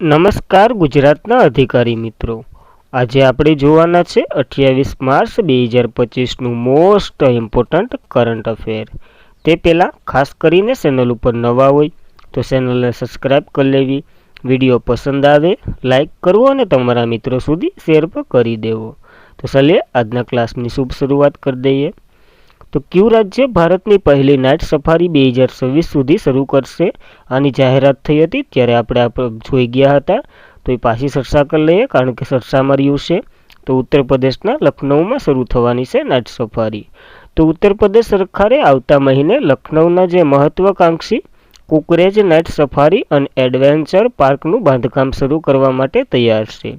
નમસ્કાર ગુજરાતના અધિકારી મિત્રો, આજે આપણે જોવાના છે 28 માર્ચ 2025નું મોસ્ટ ઇમ્પોર્ટન્ટ કરંટ અફેર. તે પહેલાં ખાસ કરીને ચેનલ ઉપર નવા હોય તો ચેનલને સબસ્ક્રાઈબ કરી લેવી, વિડીયો પસંદ આવે લાઈક કરવો અને તમારા મિત્રો સુધી શેર પણ કરી દેવો. તો ચાલીએ આજના ક્લાસની શુભ શરૂઆત કરી દઈએ. તો કયું રાજ્ય ભારતની પહેલી નાઇટ સફારી 2026 સુધી શરૂ કરશે? આની જાહેરાત થઈ હતી ત્યારે આપણે જોઈ ગયા હતા. તો એ પાછી ચર્ચા કરી લઈએ કારણ કે ચર્ચામાં રહ્યું છે. તો ઉત્તર પ્રદેશના લખનૌમાં શરૂ થવાની છે નાઇટ સફારી. તો ઉત્તર પ્રદેશ સરકારે આવતા મહિને લખનૌના જે મહત્વાકાંક્ષી કુકરેજ નાઇટ સફારી અને એડવેન્ચર પાર્કનું બાંધકામ શરૂ કરવા માટે તૈયાર છે.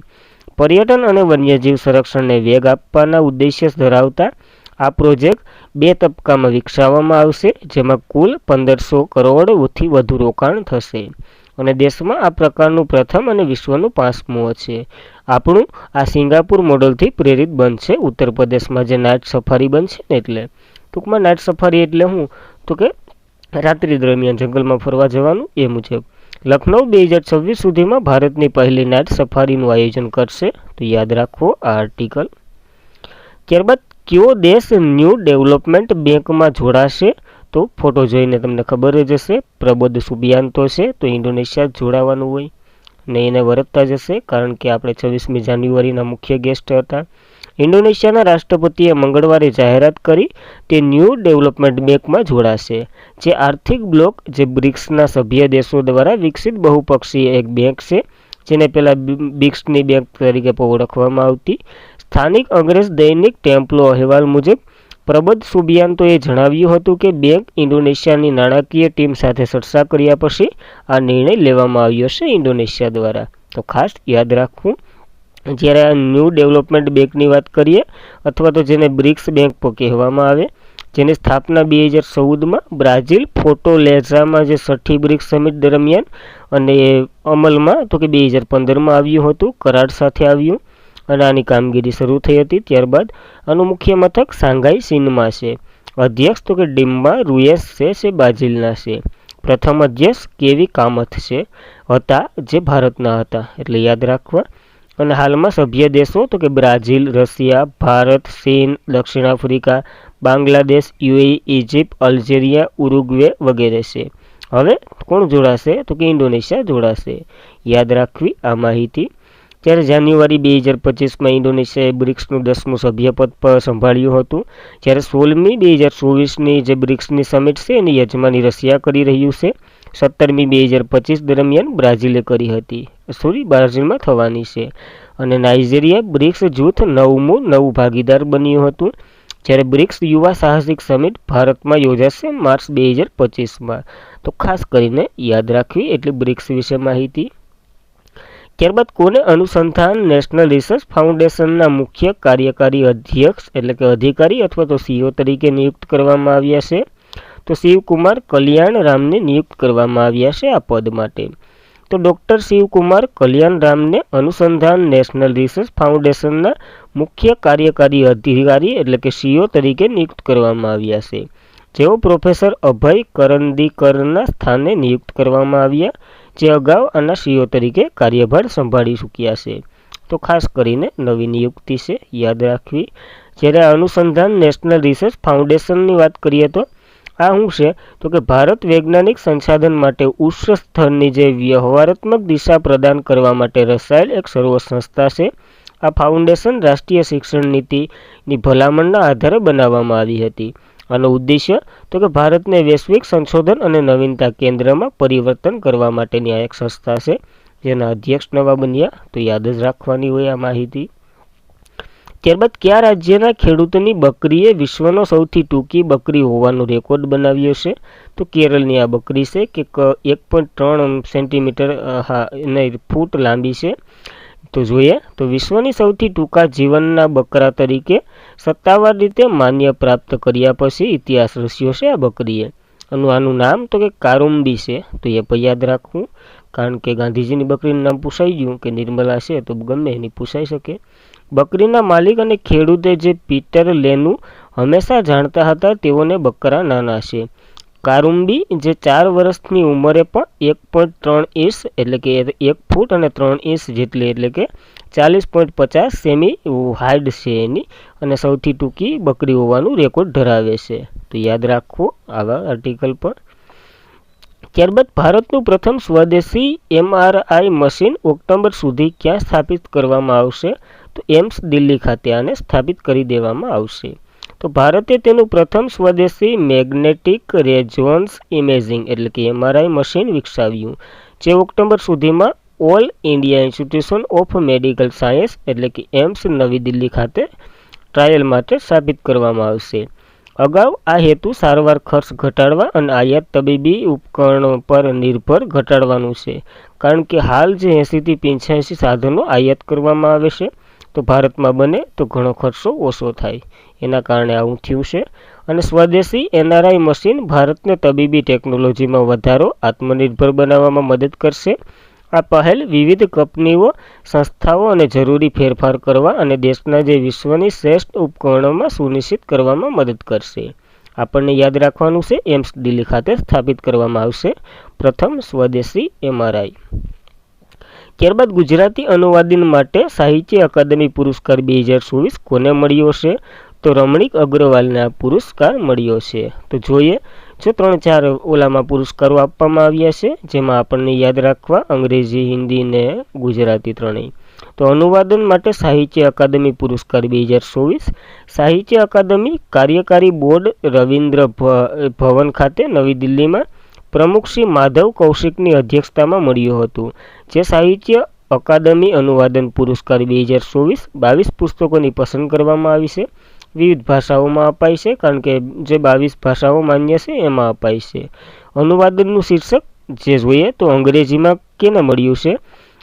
પર્યટન અને વન્યજીવ સંરક્ષણને વેગ આપવાના ઉદ્દેશ્ય ધરાવતા આ પ્રોજેક્ટ 2 તબક્કામાં વિકસાવવામાં આવશે, જેમાં કુલ 1500 કરોડથી વધુ રોકાણ થશે અને દેશમાં આ પ્રકારનું પ્રથમ અને વિશ્વનું 5મું છે. આપણું આ સિંગાપુર મોડલથી પ્રેરિત બનશે. ઉત્તર પ્રદેશમાં જે નાઇટ સફારી બનશે ને, એટલે ટૂંકમાં નાઇટ સફારી એટલે શું તો કે રાત્રિ દરમિયાન જંગલમાં ફરવા જવાનું. એ મુજબ લખનૌ 2026 સુધીમાં ભારતની પહેલી નાઇટ સફારીનું આયોજન કરશે. તો યાદ રાખવો આ આર્ટિકલ. ત્યારબાદ કયો દેશ ન્યૂ ડેવલપમેન્ટ બેંકમાં જોડાશે? તો ફોટો જોઈને તમને ખબર જ હશે, પ્રબોધ સુબિયાન્તો છે. તો ઇન્ડોનેશિયા જોડાવાનું હોય ને એને વરતતા જશે કારણ કે આપણે 26મી જાન્યુઆરીના મુખ્ય ગેસ્ટ હતા. ઇન્ડોનેશિયાના રાષ્ટ્રપતિએ મંગળવારે જાહેરાત કરી તે ન્યૂ ડેવલપમેન્ટ બેંકમાં જોડાશે, જે આર્થિક બ્લોક જે બ્રિક્સના સભ્ય દેશો દ્વારા વિકસિત બહુપક્ષીય એક બેંક છે, જેને પહેલાં બ્રિક્સની બેંક તરીકે ઓળખવામાં આવતી. સ્થાનિક અંગ્રેજ દૈનિક ટેમ્પ્લો અહેવાલ મુજબ પ્રબોધ સુબિયાન્તોએ જણાવ્યું હતું કે બેંક ઇન્ડોનેશિયાની નાણાકીય ટીમ સાથે ચર્ચા કર્યા પછી આ નિર્ણય લેવામાં આવ્યો છે ઇન્ડોનેશિયા દ્વારા. તો ખાસ યાદ રાખવું, જ્યારે આ ન્યૂ ડેવલપમેન્ટ બેંકની વાત કરીએ અથવા તો જેને બ્રિક્સ બેંક પણ કહેવામાં આવે, જેની સ્થાપના 2014માં બ્રાઝિલ ફોર્ટોલેઝામાં જે 6ઠી બ્રિક્સ સમિટ દરમિયાન અને અમલમાં તો કે 2015માં આવ્યું હતું, કરાર સાથે આવ્યું અને આની કામગીરી શરૂ થઈ હતી. ત્યારબાદ આનું મુખ્ય મથક સાંઘાઈ ચીનમાં છે. અધ્યક્ષ તો કે ડિમ્બા રૂએસ છે બ્રાઝિલના છે. પ્રથમ અધ્યક્ષ કેવી કામથ છે હતા, જે ભારતના હતા, એટલે યાદ રાખવા. અને હાલમાં સભ્ય દેશો તો કે બ્રાઝિલ, રશિયા, ભારત, ચીન, દક્ષિણ Africa, Bangladesh, UAE, Egypt, Algeria, Uruguay વગેરે છે. હવે કોણ જોડાશે? તો કે ઇન્ડોનેશિયા જોડાશે. યાદ રાખવી આ માહિતી. જ્યારે જાન્યુઆરી 2025માં ઇન્ડોનેશિયાએ બ્રિક્સનું 10મું સભ્યપદ પર સંભાળ્યું હતું, જ્યારે 16મી 2024ની જે બ્રિક્સની સમિટ છે એની યજમાની રશિયા કરી રહ્યું છે. 17મી 2025 દરમિયાન બ્રાઝિલે કરી હતી, બ્રાઝિલમાં થવાની છે. અને નાઇજીરિયા બ્રિક્સ જૂથ 9મું નવું ભાગીદાર બન્યું હતું. જ્યારે બ્રિક્સ યુવા સાહસિક સમિટ ભારતમાં યોજાશે માર્ચ 2025માં. તો ખાસ કરીને યાદ રાખવી એટલે બ્રિક્સ વિશે માહિતી. ત્યારબાદ કોને અનુસંધાન નેશનલ રિસર્ચ ફાઉન્ડેશનના મુખ્ય કાર્યકારી અધ્યક્ષ એટલે કે અધિકારી અથવા તો સીઓ તરીકે નિયુક્ત કરવામાં આવ્યા છે? તો શિવકુમાર કલ્યાણ રામને નિયુક્ત કરવામાં આવ્યા છે આ પદ માટે. તો ડૉક્ટર શિવકુમાર કલ્યાણ રામને અનુસંધાન નેશનલ રિસર્ચ ફાઉન્ડેશનના મુખ્ય કાર્યકારી અધિકારી એટલે કે સીઓ તરીકે નિયુક્ત કરવામાં આવ્યા છે, જેઓ પ્રોફેસર અભય કરંદીકરના સ્થાને નિયુક્ત કરવામાં આવ્યા, જે અગાઉ આના સીઓ તરીકે કાર્યભાર સંભાળી ચૂક્યા છે. તો ખાસ કરીને નવી નિયુક્તિ છે, યાદ રાખવી. જ્યારે અનુસંધાન નેશનલ રિસર્ચ ફાઉન્ડેશનની વાત કરીએ તો આ શું છે તો કે ભારત વૈજ્ઞાનિક સંસાધન માટે ઉચ્ચ સ્તરની જે વ્યવહારાત્મક દિશા પ્રદાન કરવા માટે રચાયેલ એક સર્વ સંસ્થા છે. આ ફાઉન્ડેશન રાષ્ટ્રીય શિક્ષણ નીતિની ભલામણના આધારે બનાવવામાં આવી હતી. આનો ઉદ્દેશ્ય તો કે ભારતને વૈશ્વિક સંશોધન અને નવીનતા કેન્દ્રમાં પરિવર્તન કરવા માટેની આ એક સંસ્થા છે, જેના અધ્યક્ષ નવા બન્યા. તો યાદ જ રાખવાની હોય આ માહિતી. ત્યારબાદ કયા રાજ્યના ખેડૂતની બકરીએ વિશ્વનો સૌથી ટૂંકી બકરી હોવાનો રેકોર્ડ બનાવ્યો છે? તો કેરળની આ બકરી છે કે 1.3 સેન્ટીમીટર ફૂટ લાંબી છે. તો જોઈએ તો વિશ્વની સૌથી ટૂંકા જીવનના બકરા તરીકે સત્તાવાર રીતે માન્ય પ્રાપ્ત કર્યા પછી ઇતિહાસ રચ્યો છે આ બકરીએ. આનું નામ તો કે કારુમ્બી છે. તો એ પણ યાદ રાખવું કારણ કે ગાંધીજીની બકરીનું નામ પૂછાઈ ગયું કે નિર્મલા છે તો ગમે એની પૂછાઈ શકે. બકરીના માલિક અને ખેડૂતે જે પીટર લેનું હંમેશા જાણતા હતા તેઓને બકરા નાના છે. કારુમ્બી જે 4 વર્ષની ઉંમરે પણ 1.3 ઇંચ એટલે કે 1 ફૂટ અને 3 ઇંચ જેટલી એટલે કે 40.50 સેમી હાઇટ છે એની, અને સૌથી ટૂંકી બકરી હોવાનું રેકોર્ડ ધરાવે છે. તો યાદ રાખવું આવા આર્ટિકલ પર. ત્યારબાદ ભારતનું પ્રથમ સ્વદેશી MRI મશીન ઓક્ટોબર સુધી ક્યાં સ્થાપિત કરવામાં આવશે? તો એમ્સ દિલ્હી ખાતે આને સ્થાપિત કરી દેવામાં આવશે. તો ભારતે તેનું પ્રથમ સ્વદેશી મેગ્નેટિક રેઝોનન્સ ઇમેજિંગ એટલે કે MRI મશીન વિકસાવ્યું, જે ઓક્ટોબર સુધીમાં all India institution of medical science એટલે કે એમ્સ નવી દિલ્હી ખાતે ટ્રાયલ માટે સ્થાપિત કરવામાં આવશે. અગાઉ આ હેતુ સારવાર ખર્ચ ઘટાડવા અને આયાત તબીબી ઉપકરણો પર નિર્ભર ઘટાડવાનું છે, કારણ કે હાલ જે 80 થી 85 સાધનો આયાત કરવામાં આવે છે, તો ભારતમાં બને તો ઘણો ખર્ચો ઓછો થાય, એના કારણે આવું થયું છે. અને સ્વદેશી NRI મશીન ભારતને તબીબી ટેકનોલોજીમાં વધારો, આત્મનિર્ભર બનાવવામાં મદદ કરશે. આ પહેલ વિવિધ કંપનીઓ, સંસ્થાઓ અને જરૂરી ફેરફાર કરવા અને દેશના જે વિશ્વની શ્રેષ્ઠ ઉપકરણોમાં સુનિશ્ચિત કરવામાં મદદ કરશે. આપણને યાદ રાખવાનું છે, એમ્સ દિલ્હી ખાતે સ્થાપિત કરવામાં આવશે પ્રથમ સ્વદેશી MRI. ત્યારબાદ ગુજરાતી અનુવાદન માટે સાહિત્ય અકાદમી પુરસ્કાર 2024 કોને મળ્યો છે? તો રમણીક અગ્રવાલને આ પુરસ્કાર મળ્યો છે. તો જોઈએ, જો 3-4 ઓલામાં પુરસ્કારો આપવામાં આવ્યા છે, જેમાં આપણને યાદ રાખવા અંગ્રેજી, હિન્દી ને ગુજરાતી ત્રણેય. તો અનુવાદન માટે સાહિત્ય અકાદમી પુરસ્કાર 2024 સાહિત્ય અકાદમી કાર્યકારી બોર્ડ રવિન્દ્ર ભવન ખાતે નવી દિલ્હીમાં પ્રમુખ શ્રી માધવ કૌશિકની અધ્યક્ષતામાં મળ્યું હતું. જે સાહિત્ય અકાદમી અનુવાદન પુરસ્કાર 2024 22 પુસ્તકોની પસંદ કરવામાં આવી છે. વિવિધ ભાષાઓમાં અપાય છે, કારણ કે જે 22 ભાષાઓ માન્ય છે એમાં અપાય છે. અનુવાદનનું શીર્ષક જે જોઈએ તો અંગ્રેજીમાં કેને મળ્યું છે?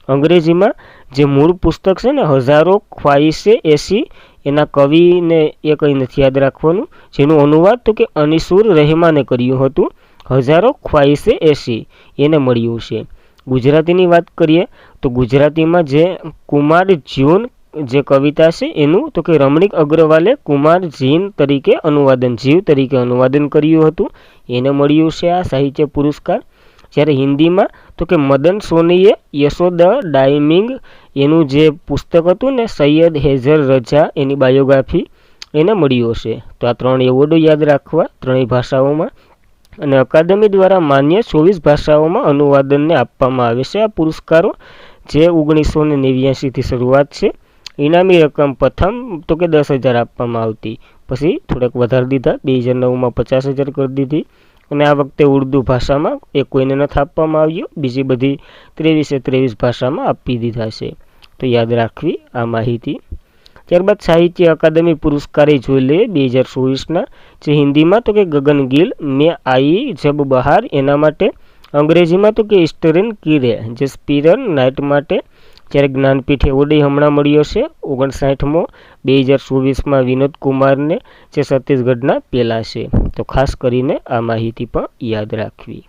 અંગ્રેજીમાં જે મૂળ પુસ્તક છે ને હજારો ખ્વાહિશે એસી, એના કવિને એ કંઈ નથી યાદ રાખવાનું, જેનું અનુવાદ તો કે અનીસુર રહેમાને કર્યું હતું. હજારો ખ્વાહિશે એસી એને મળ્યું છે. ગુજરાતીની વાત કરીએ તો ગુજરાતીમાં જે કુમાર જ્યુન જે કવિતા છે એનું તો કે રમણીક અગ્રવાલે કુમાર જીન તરીકે અનુવાદન, જીવ તરીકે અનુવાદન કર્યું હતું, એને મળ્યું છે આ સાહિત્ય પુરસ્કાર. જ્યારે હિન્દીમાં તો કે મદન સોનીએ યશોદા ડાઇમિંગ એનું જે પુસ્તક હતું ને સૈયદ હેઝર રજા એની બાયોગ્રાફી એને મળ્યો છે. તો આ 3 એવોર્ડો યાદ રાખવા ત્રણેય ભાષાઓમાં. અને અકાદમી દ્વારા માન્ય 24 ભાષાઓમાં અનુવાદનને આપવામાં આવે છે આ પુરસ્કારો, જે 1989થી શરૂઆત છે. ઇનામી રકમ પ્રથમ તો કે 10,000 આપવામાં આવતી, પછી થોડાક વધારી દીધા, 2009માં 50,000 કરી દીધી, અને આ વખતે ઉર્દુ ભાષામાં એ કોઈને નથી આપવામાં આવ્યું, બીજી બધી 23 ભાષામાં આપી દીધા છે. તો યાદ રાખવી આ માહિતી. ત્યારબાદ સાહિત્ય અકાદમી પુરસ્કારે જોઈ લઈએ 2024ના. જે હિન્દીમાં તો કે ગગન ગિલ મેં આઈ જબ બહાર એના માટે, અંગ્રેજીમાં તો કે ઇસ્ટરન કિરે જે સ્પિરર નાઇટ માટે. જ્યારે જ્ઞાનપીઠ એવોર્ડ હમણાં મળ્યો છે 59મો 2024માં વિનોદ કુમારને, જે છત્તીસગઢના પહેલા છે. તો ખાસ કરીને આ માહિતી પણ યાદ રાખવી.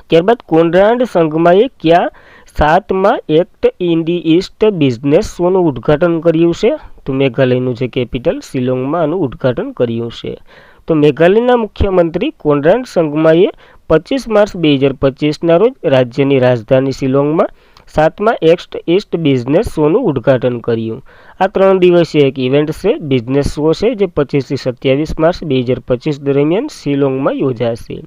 ત્યારબાદ કોનરાડ સંગમાએ કયા 7મા Act in the East Business શોનું ઉદ્ઘાટન કર્યું છે? તો મેઘાલયનું જે કેપિટલ શિલોંગમાં આનું ઉદ્ઘાટન કર્યું છે. તો મેઘાલયના મુખ્યમંત્રી કોનરાડ સંગમાએ 25 માર્ચ 2025ના રોજ રાજ્યની રાજધાની શિલોંગમાં 7મા એક્ટ ઈસ્ટ બિઝનેસ શોનું ઉદ્ઘાટન કર્યું. આ 3 દિવસીય એક ઇવેન્ટ છે, બિઝનેસ શો છે, જે 25 થી 27 માર્ચ 2025 દરમિયાન શિલોંગમાં યોજાશે.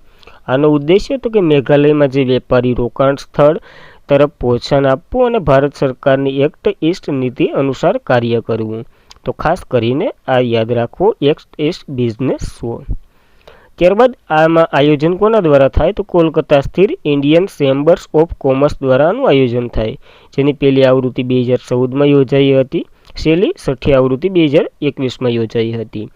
આનો ઉદ્દેશ્ય તો કે મેઘાલયમાં જે વેપારી રોકાણ સ્થળ તરફ પ્રોત્સાહન આપવું અને ભારત સરકારની એક્ટ ઈસ્ટ નીતિ અનુસાર કાર્ય કરવું. તો ખાસ કરીને આ યાદ રાખવો, એક્ટ ઈસ્ટ બિઝનેસ શો. ત્યારબાદ આમાં આયોજન કોના દ્વારા થાય? તો કોલકાતા સ્થિત ઇન્ડિયન ચેમ્બર્સ ઓફ કોમર્સ દ્વારા આનું આયોજન થાય, જેની પહેલી આવૃત્તિ 2014માં યોજાઈ હતી. છેલ્લી 6ઠી આવૃત્તિ 2021માં યોજાઈ હતી.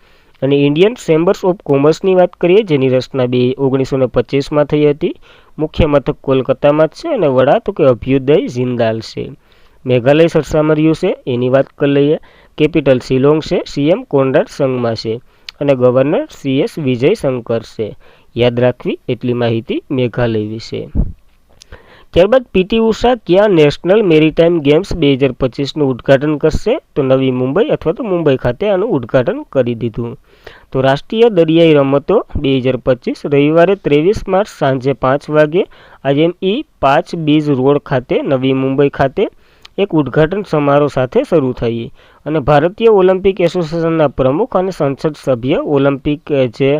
અને ઇન્ડિયન ચેમ્બર્સ ઓફ કોમર્સની વાત કરીએ, જેની રચના 1925માં થઈ હતી. મુખ્ય મથક કોલકાતામાં જ છે અને વડા તો કે અભ્યુદય જિંદાલ છે. મેઘાલય સરસામાં રહ્યું છે એની વાત કરી લઈએ. કેપિટલ શિલોંગ છે, CM કોનરાડ સંગમા છે અને ગવર્નર CS વિજય શંકર છે. યાદ રાખવી એટલી માહિતી મેઘાલય વિશે. ત્યારબાદ પીટી ઉષા ક્યાં નેશનલ મેરીટાઈમ ગેમ્સ 2025નું ઉદ્ઘાટન કરશે? તો નવી મુંબઈ અથવા તો મુંબઈ ખાતે આનું ઉદ્ઘાટન કરી દીધું. તો રાષ્ટ્રીય દરિયાઈ રમતો 2025 રવિવારે 23 માર્ચ સાંજે 5 વાગે IME 5 બીજ રોડ ખાતે નવી મુંબઈ ખાતે એક ઉદ્ઘાટન સમારોહ સાથે શરૂ થઈ અને ભારતીય ઓલિમ્પિક એસોસિએશનના પ્રમુખ અને સંસદ સભ્ય ઓલિમ્પિક જે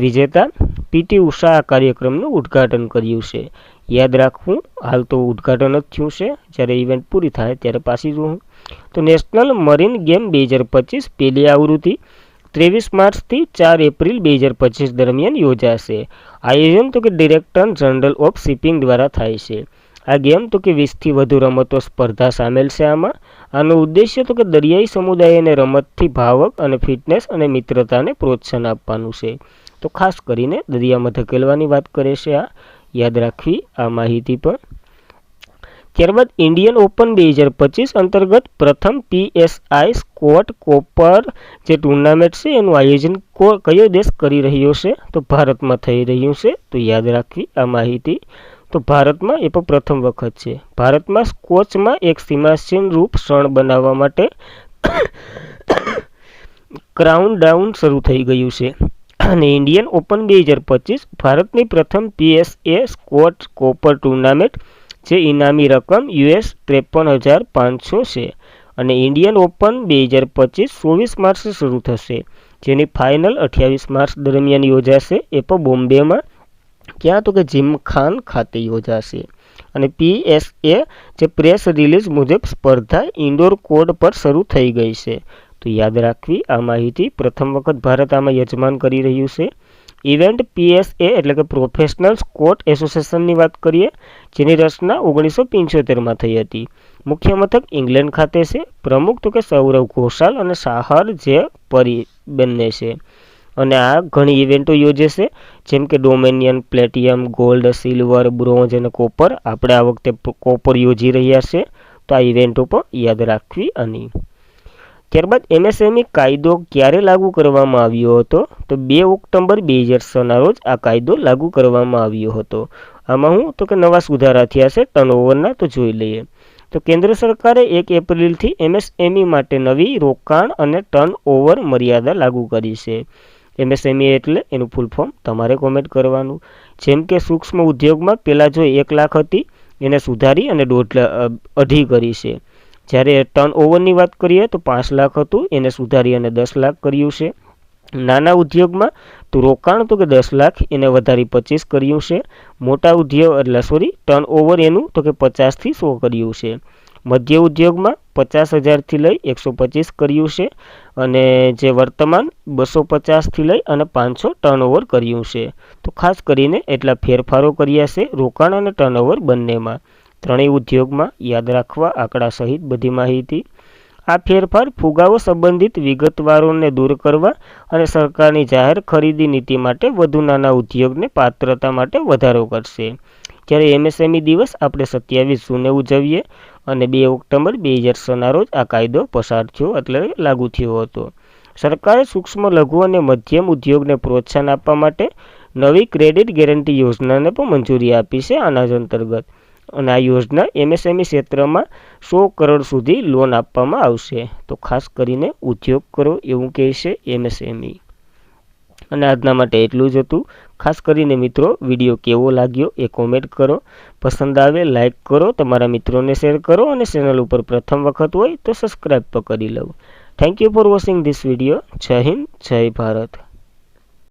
વિજેતા પીટી ઉષા આ કાર્યક્રમનું ઉદ્ઘાટન કર્યું છે. યાદ રાખવું, હાલ તો ઉદ્ઘાટન જ થયું છે, જ્યારે ઇવેન્ટ પૂરી થાય ત્યારે પાછી જોવું. તો નેશનલ મરીન ગેમ 2025 પહેલી આવૃત્તિ 23 માર્ચથી 4 એપ્રિલ 2025 દરમિયાન યોજાશે. આયોજન તો કે ડિરેક્ટર જનરલ ઓફ શિપિંગ દ્વારા થાય છે. આ ગેમ તો કે 20થી વધુ રમતો સ્પર્ધા સામેલ છે. આનો ઉદ્દેશ્ય તો કે દરિયાઈ સમુદાયને રમતથી ભાવક અને ફિટનેસ અને મિત્રતાને પ્રોત્સાહન આપવાનું છે. તો ખાસ કરીને દરિયામાં ધકેલવાની વાત કરે છે. આ યાદ રાખવી આ માહિતી પણ. ત્યારબાદ ઇન્ડિયન ઓપન 2025 અંતર્ગત પ્રથમ PSI સ્કોટ કોપર જે ટુર્નામેન્ટ છે એનું આયોજન કયો દેશ કરી રહ્યો છે? તો ભારતમાં થઈ રહ્યું છે. તો યાદ રાખવી આ માહિતી. તો ભારતમાં એ પણ પ્રથમ વખત છે. ભારતમાં સ્કોચમાં એક સીમાસીન રૂપ ક્ષણ બનાવવા માટે ક્રાઉન ડાઉન શરૂ થઈ ગયું છે અને ઇન્ડિયન ઓપન 2025 ભારતની પ્રથમ PSA સ્કોટ કોપર ટુર્નામેન્ટ જે ઇનામી રકમ $53,500 છે અને ઇન્ડિયન ઓપન 2025 24 માર્ચે શરૂ થશે, જેની ફાઇનલ 28 માર્ચ દરમિયાન યોજાશે. એ પણ બોમ્બેમાં. ક્યાં? તો કે જીમખાન ખાતે યોજાશે. અને PSA જે પ્રેસ રિલીઝ મુજબ સ્પર્ધા ઇન્ડોર કોર્ટ પર શરૂ થઈ ગઈ છે. તો યાદ રાખવી આ માહિતી. પ્રથમ વખત ભારત આમાં યજમાન કરી રહ્યું છે. ઇવેન્ટ PSA એટલે કે પ્રોફેશનલ સ્કોટ એસોસિએશનની વાત કરીએ, જેની રચના 1975માં થઈ હતી. મુખ્ય મથક ઇંગ્લેન્ડ ખાતે છે. પ્રમુખ તો કે સૌરવ ઘોષાલ અને સાહર જે પરી બંને છે. અને આ ઘણી ઇવેન્ટો યોજે છે, જેમ કે ડોમેનિયન, પ્લેટિયમ, ગોલ્ડ, સિલ્વર, બ્રોન્ઝ અને કોપર. આપણે આ વખતે કોપર યોજી રહ્યા છે. તો આ ઇવેન્ટો પણ યાદ રાખવી. આની ત્યારબાદ MSME કાયદો ક્યારે લાગુ કરવામાં આવ્યો હતો? તો 2 ઓક્ટોબર 2006ના રોજ આ કાયદો લાગુ કરવામાં આવ્યો હતો. આમાં હું તો કે નવા સુધારા થયા છે ટર્નઓવરના, તો જોઈ લઈએ. તો કેન્દ્ર સરકારે 1 એપ્રિલથી MSME માટે નવી રોકાણ અને ટર્નઓવર મર્યાદા લાગુ કરી છે. MSME એટલે એનું ફૂલ ફોર્મ તમારે કોમેન્ટ કરવાનું. જેમ કે સૂક્ષ્મ ઉદ્યોગમાં પહેલાં જો 1 લાખ હતી એને સુધારી અને 2.5 કરી છે. જ્યારે ટર્નઓવરની વાત કરીએ તો 5 લાખ હતું, એને સુધારી અને 10 લાખ કર્યું છે. નાના ઉદ્યોગમાં તો રોકાણ તો કે 10 લાખ એને વધારી 25 કર્યું છે. મોટા ઉદ્યોગ ટર્નઓવર એનું તો કે 50થી 100 કર્યું છે. મધ્ય ઉદ્યોગમાં 50,000થી લઈ 125 કર્યું છે અને જે વર્તમાન 250થી લઈ અને 500 ટર્નઓવર કર્યું છે. તો ખાસ કરીને એટલા ફેરફારો કર્યા છે રોકાણ અને ટર્નઓવર બંનેમાં. ત્રણેય ઉદ્યોગમાં યાદ રાખવા આંકડા સહિત બધી માહિતી. આ ફેરફાર ફુગાવો સંબંધિત વિગતવારોને દૂર કરવા અને સરકારની જાહેર ખરીદી નીતિ માટે વધુ નાના ઉદ્યોગને પાત્રતા માટે વધારો કરશે. જ્યારે MSME દિવસ આપણે 27 જૂને ઉજવીએ અને 2 ઓક્ટોબર 2006ના રોજ આ કાયદો પસાર થયો એટલે લાગુ થયો હતો. સરકારે સૂક્ષ્મ, લઘુ અને મધ્યમ ઉદ્યોગને પ્રોત્સાહન આપવા માટે નવી ક્રેડિટ ગેરંટી યોજનાને પણ મંજૂરી આપી છે આના જ અંતર્ગત. અને આ યોજના MSME ક્ષેત્રમાં 100 કરોડ સુધી લોન આપવામાં આવશે. તો ખાસ કરીને ઉદ્યોગ કરો એવું કહે છે MSME. અને આજના માટે એટલું જ હતું. ખાસ કરીને મિત્રો વિડીયો કેવો લાગ્યો એ કોમેન્ટ કરો. પસંદ આવે લાઇક કરો, તમારા મિત્રોને શેર કરો અને ચેનલ ઉપર પ્રથમ વખત હોય તો સબસ્ક્રાઈબ પણ કરી લો. Thank you for watching this video. જય હિન્દ, જય ભારત.